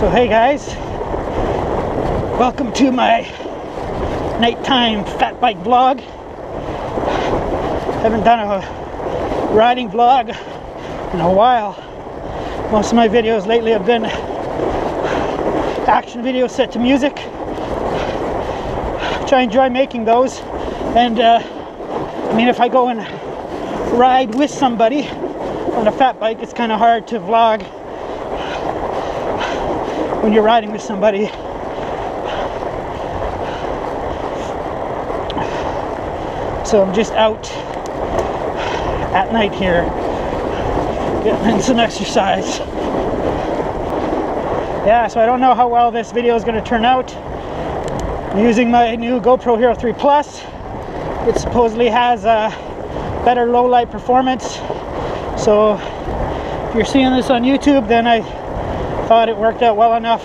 So hey guys, welcome to my nighttime fat bike vlog. Haven't done a riding vlog in a while. Most of my videos lately have been action videos set to music, which I enjoy making those. And I mean, if I go and ride with somebody on a fat bike, it's kind of hard to vlog when you're riding with somebody. So I'm just out at night here, getting in some exercise. Yeah, so I don't know how well this video is going to turn out. I'm using my new Gopro Hero3 Plus. It supposedly has a better low light performance. So if you're seeing this on YouTube, then I thought it worked out well enough.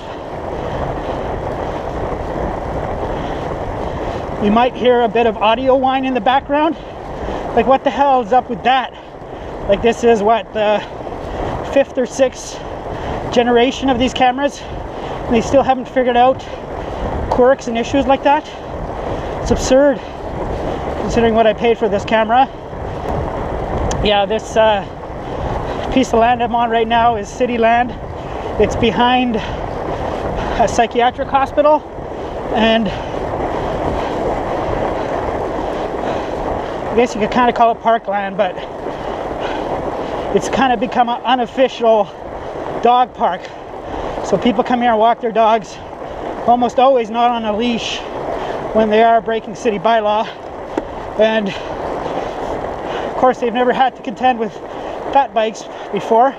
You might hear a bit of audio whine in the background. Like, what the hell is up with that? Like, this is what, the 5th or 6th generation of these cameras, and they still haven't figured out quirks and issues like that. It's absurd, considering what I paid for this camera. Yeah, this piece of land I'm on right now is city land. It's behind a psychiatric hospital, and I guess you could kind of call it parkland, but it's kind of become an unofficial dog park. So people come here and walk their dogs, almost always not on a leash when they are breaking city bylaw. And of course, they've never had to contend with fat bikes before.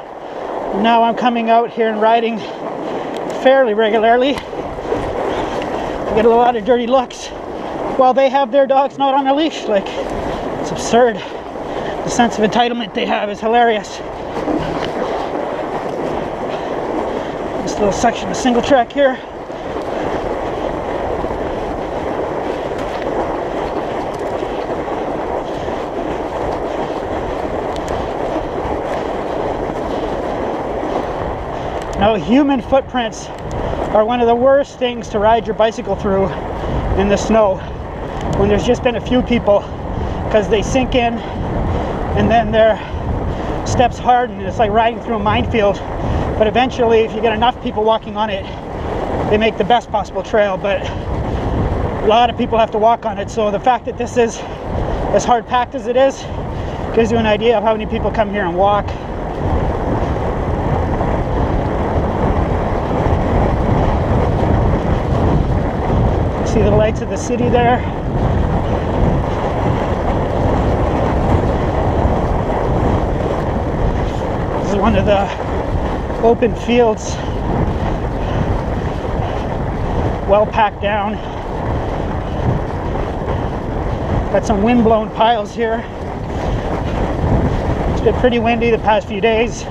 Now I'm coming out here and riding fairly regularly. I get a lot of dirty looks while they have their dogs not on a leash. Like, it's absurd. The sense of entitlement they have is hilarious. This little section of single track here. Now, human footprints are one of the worst things to ride your bicycle through in the snow when there's just been a few people, because they sink in and then their steps harden. It's like riding through a minefield. But eventually, if you get enough people walking on it, they make the best possible trail. But a lot of people have to walk on it. So the fact that this is as hard packed as it is gives you an idea of how many people come here and walk. See the lights of the city there. This is one of the open fields, well packed down. Got some wind-blown piles here. It's been pretty windy the past few days.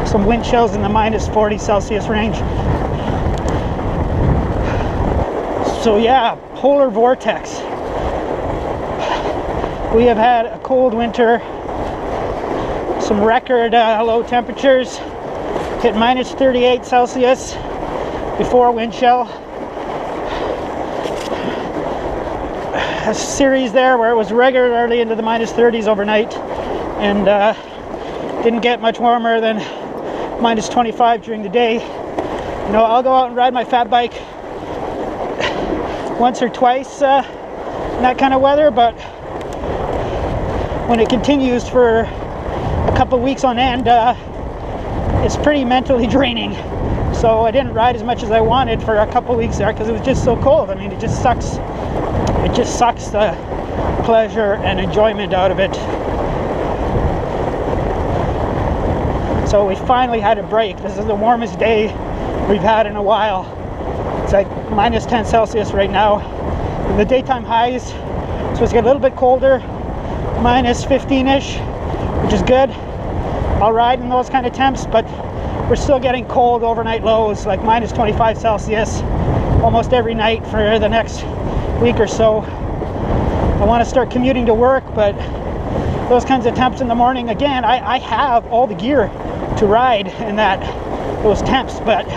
Some wind chills in the minus 40 Celsius range. So yeah, polar vortex. We have had a cold winter, some record low temperatures, hit minus 38 Celsius before wind chill. A series there where it was regularly into the minus 30s overnight, and didn't get much warmer than minus 25 during the day. You know, I'll go out and ride my fat bike once or twice in that kind of weather, but when it continues for a couple of weeks on end, it's pretty mentally draining. So I didn't ride as much as I wanted for a couple of weeks there because it was just so cold. I mean, it just sucks the pleasure and enjoyment out of it. So we finally had a break. This is the warmest day we've had in a while. It's like minus 10 Celsius right now. And the daytime highs supposed to get a little bit colder, minus 15-ish, which is good. I'll ride in those kind of temps, but we're still getting cold overnight lows, like minus 25 Celsius almost every night for the next week or so. I want to start commuting to work, but those kinds of temps in the morning, again, I have all the gear to ride in that. those temps. But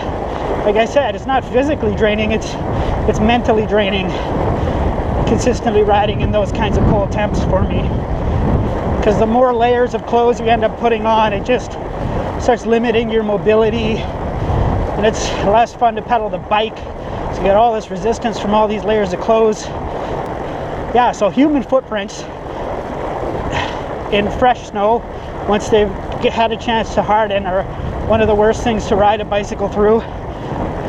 like I said, it's not physically draining, it's mentally draining, consistently riding in those kinds of cold temps for me. Because the more layers of clothes you end up putting on, it just starts limiting your mobility, and it's less fun to pedal the bike. So you get all this resistance from all these layers of clothes. Yeah, so human footprints in fresh snow, once they've had a chance to harden, are one of the worst things to ride a bicycle through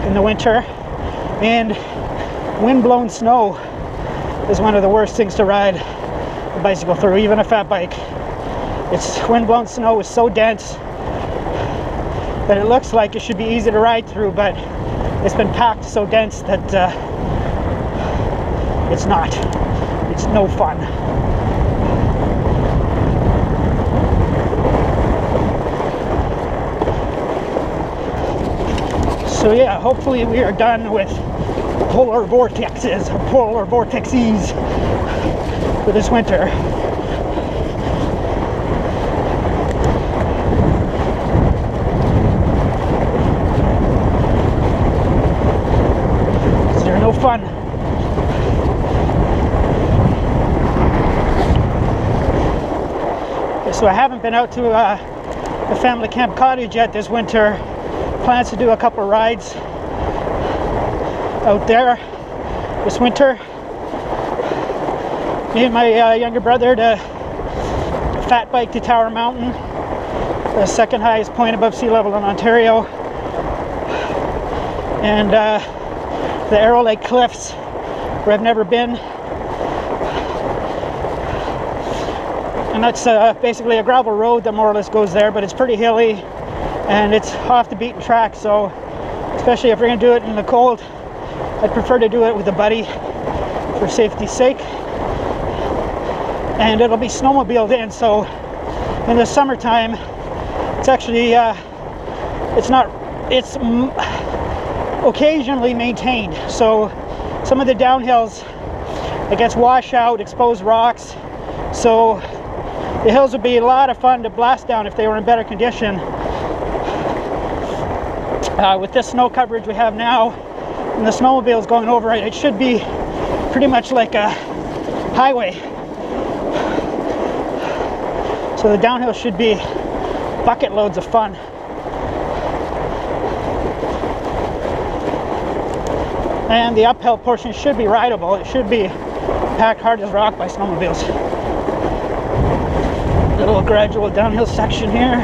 in the winter. And wind-blown snow is one of the worst things to ride a bicycle through, even a fat bike. It's wind-blown snow is so dense that it looks like it should be easy to ride through, but it's been packed so dense that it's not. It's no fun. So yeah, hopefully we are done with polar vortexes, or polar vortexes for this winter. They're no fun. So I haven't been out to the family camp cottage yet this winter. Plans to do a couple rides out there this winter. Me and my younger brother to fat bike to Tower Mountain, the second highest point above sea level in Ontario, and the Arrow Lake Cliffs, where I've never been. And that's basically a gravel road that more or less goes there, but it's pretty hilly and it's off the beaten track. So especially if we're going to do it in the cold, I'd prefer to do it with a buddy for safety's sake. And it'll be snowmobiled in, so in the summertime it's actually it's occasionally maintained. So some of the downhills, it gets washout, exposed rocks, so the hills would be a lot of fun to blast down if they were in better condition. With this snow coverage we have now, and the snowmobiles going over it, it should be pretty much like a highway. So the downhill should be bucket loads of fun. And the uphill portion should be rideable. It should be packed hard as rock by snowmobiles. Little gradual downhill section here.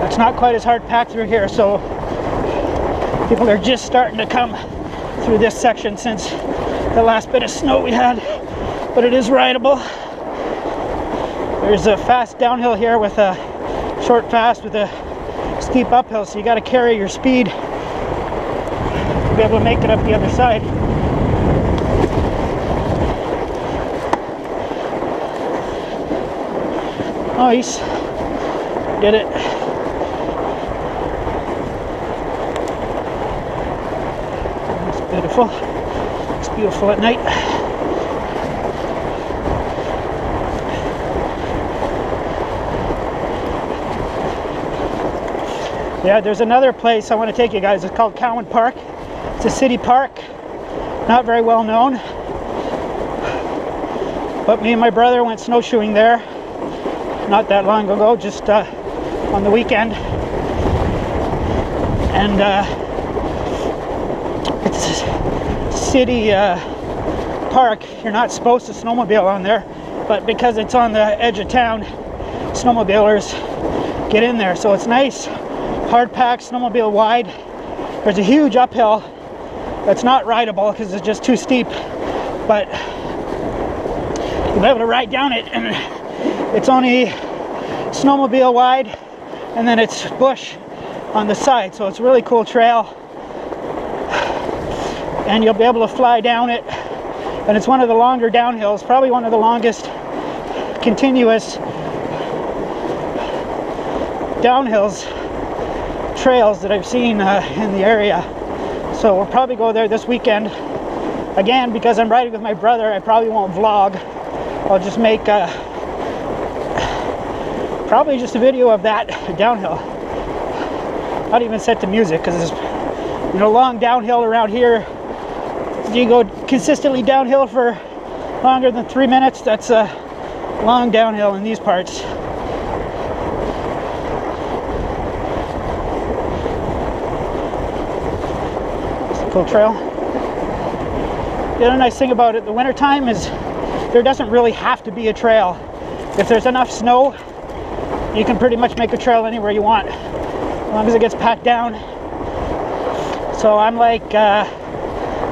It's not quite as hard packed through here, so people are just starting to come through this section since the last bit of snow we had, but it is rideable. There's a fast downhill here with a short fast with a steep uphill, so you got to carry your speed to be able to make it up the other side. Nice. Did it. It's beautiful. It's beautiful at night. Yeah, there's another place I want to take you guys. It's called Cowan Park. It's a city park, not very well known, but me and my brother went snowshoeing there not that long ago, just on the weekend, and it's a city park. You're not supposed to snowmobile on there, but because it's on the edge of town, snowmobilers get in there. So it's nice, hard packed, snowmobile wide. There's a huge uphill that's not rideable because it's just too steep, but you'll be able to ride down it, and it's only snowmobile wide, and then it's bush on the side, so it's a really cool trail, and you'll be able to fly down it. And it's one of the longer downhills, probably one of the longest continuous downhills trails that I've seen in the area. So we'll probably go there this weekend. Again, because I'm riding with my brother, I probably won't vlog. I'll just make probably just a video of that downhill. Not even set to music, because it's, you know, long downhill around here. If you go consistently downhill for longer than 3 minutes, that's a long downhill in these parts. It's a cool trail. The other nice thing about it, the winter time, is there doesn't really have to be a trail. If there's enough snow, you can pretty much make a trail anywhere you want, as long as it gets packed down. So I'm like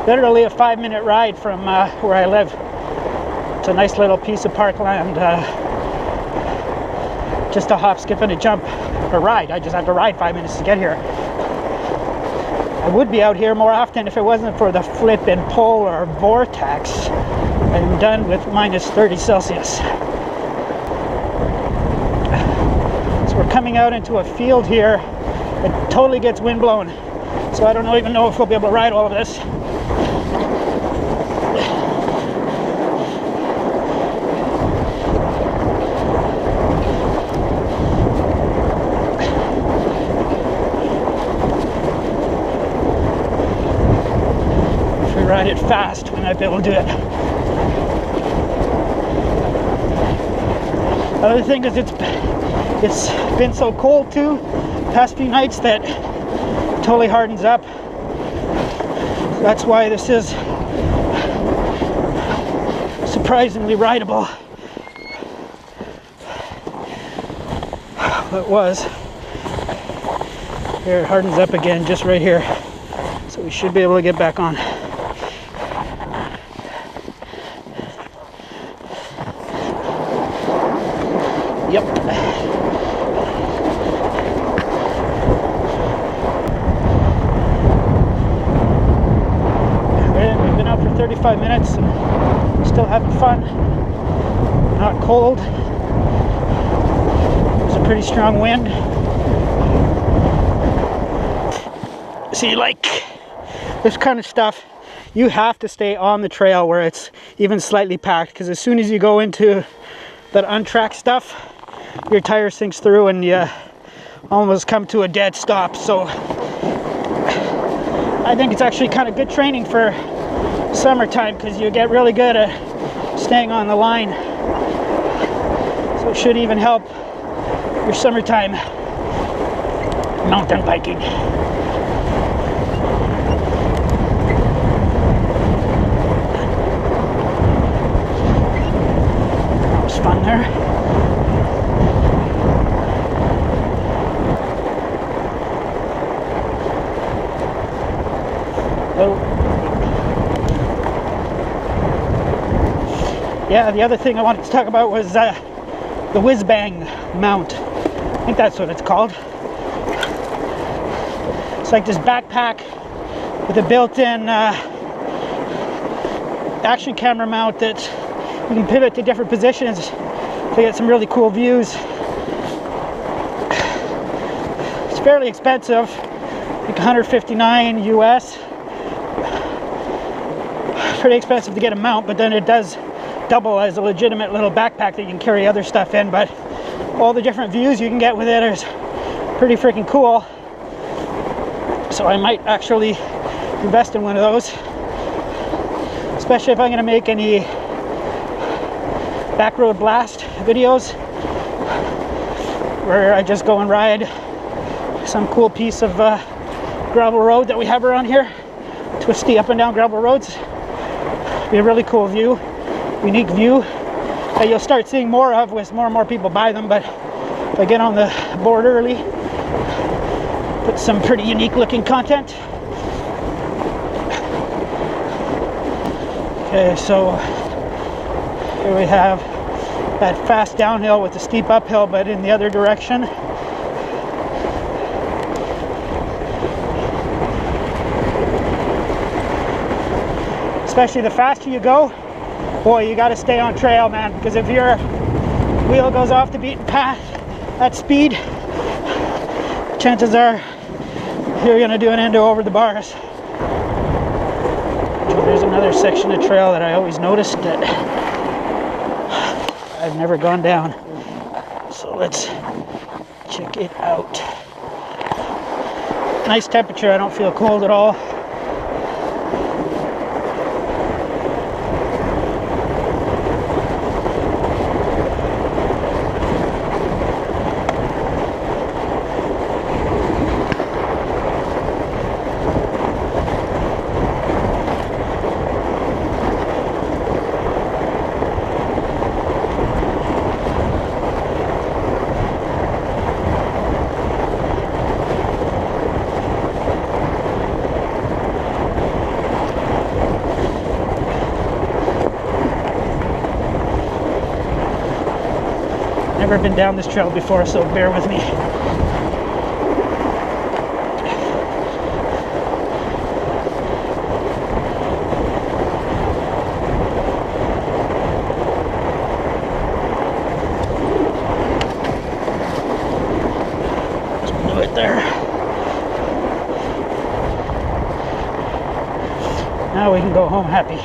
literally a 5-minute ride from where I live. It's a nice little piece of parkland, just a hop, skip, and a jump, or ride. I just have to ride 5 minutes to get here. I would be out here more often if it wasn't for the flippin' polar vortex. I'm done with minus 30 Celsius. So we're coming out into a field here. It totally gets wind blown. So I don't even know if we'll be able to ride all of this. If we ride it fast, we might be able to do it. Other thing is it's been so cold too past few nights that it totally hardens up. So that's why this is surprisingly rideable. It was. Here it hardens up again just right here. So we should be able to get back on. Yep. We've been out for 35 minutes and still having fun. Not cold. There's a pretty strong wind. See, like this kind of stuff, you have to stay on the trail where it's even slightly packed, because as soon as you go into that untracked stuff, your tire sinks through and you almost come to a dead stop. So I think it's actually kind of good training for summertime, because you get really good at staying on the line. So it should even help your summertime mountain biking. That was fun there. Yeah, the other thing I wanted to talk about was the whiz-bang mount. I think that's what it's called. It's like this backpack with a built-in action camera mount that you can pivot to different positions to get some really cool views. It's fairly expensive, like $159 US. Pretty expensive to get a mount, but then it does double as a legitimate little backpack that you can carry other stuff in. But all the different views you can get with it is pretty freaking cool. So I might actually invest in one of those, especially if I'm going to make any back road blast videos where I just go and ride some cool piece of gravel road that we have around here. Twisty up and down gravel roads. Be a really cool view, unique view that you'll start seeing more of as more and more people buy them. But if I get on the board early, put some pretty unique looking content. Okay, so here we have that fast downhill with the steep uphill, but in the other direction. Especially the faster you go, boy, you got to stay on trail, man, because if your wheel goes off the beaten path at speed, chances are you're going to do an endo over the bars. there's another section of trail that I always noticed that I've never gone down. So let's check it out. Nice temperature, I don't feel cold at all. Never been down this trail before, so bear with me. Just do it there. Now we can go home happy.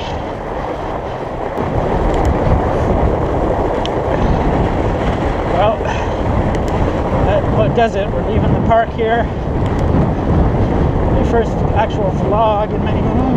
Well, that what does it. We're leaving the park here. My first actual vlog in many moons.